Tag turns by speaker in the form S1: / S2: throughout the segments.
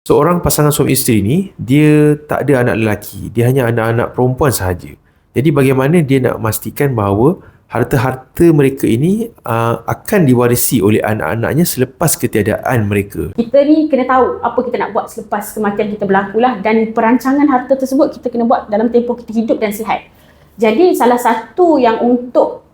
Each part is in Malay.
S1: Seorang pasangan suami isteri ni, dia tak ada anak lelaki, dia hanya anak-anak perempuan sahaja. Jadi bagaimana dia nak memastikan bahawa harta-harta mereka ini akan diwarisi oleh anak-anaknya selepas ketiadaan mereka.
S2: Kita ni kena tahu apa kita nak buat selepas kematian kita berlaku lah, dan perancangan harta tersebut kita kena buat dalam tempoh kita hidup dan sihat. Jadi salah satu untuk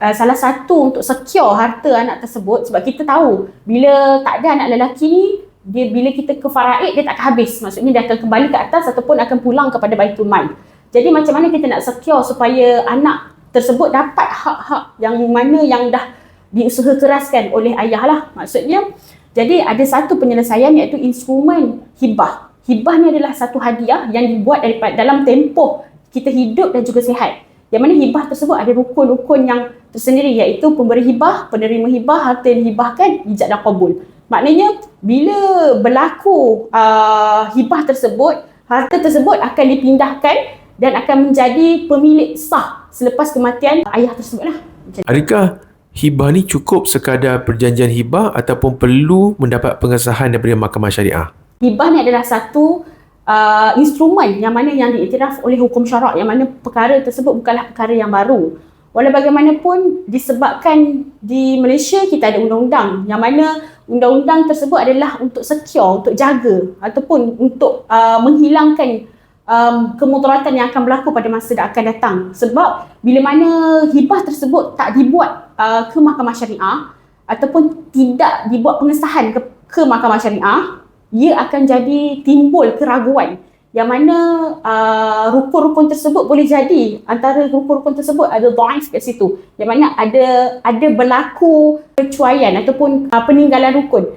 S2: secure harta anak tersebut, sebab kita tahu bila tak ada anak lelaki ni, bila kita ke faraid, dia tak akan habis. Maksudnya dia akan kembali ke atas ataupun akan pulang kepada Baitul Mal. Jadi macam mana kita nak secure supaya anak tersebut dapat hak-hak yang mana yang dah diusaha keraskan oleh ayah lah. Maksudnya, jadi ada satu penyelesaian iaitu instrumen hibah. Hibah ni adalah satu hadiah yang dibuat dalam tempoh kita hidup dan juga sihat. Yang mana hibah tersebut ada rukun-rukun yang tersendiri, iaitu pemberi hibah, penerima hibah, harta yang dihibahkan, ijab dan qabul. Maknanya bila berlaku hibah tersebut, harta tersebut akan dipindahkan dan akan menjadi pemilik sah selepas kematian ayah tersebut lah.
S1: Adakah hibah ni cukup sekadar perjanjian hibah ataupun perlu mendapat pengesahan daripada mahkamah syariah?
S2: Hibah ni adalah satu instrumen yang mana yang diiktiraf oleh hukum syarak, yang mana perkara tersebut bukanlah perkara yang baru. Walau bagaimanapun, disebabkan di Malaysia kita ada undang-undang yang mana undang-undang tersebut adalah untuk secure, untuk jaga ataupun untuk menghilangkan kemudaratan yang akan berlaku pada masa yang akan datang. Sebab bila mana hibah tersebut tak dibuat ke mahkamah syariah ataupun tidak dibuat pengesahan ke mahkamah syariah, ia akan jadi timbul keraguan yang mana rukun-rukun tersebut boleh jadi antara rukun-rukun tersebut ada dhaif kat situ, yang mana ada berlaku percuaian ataupun peninggalan rukun.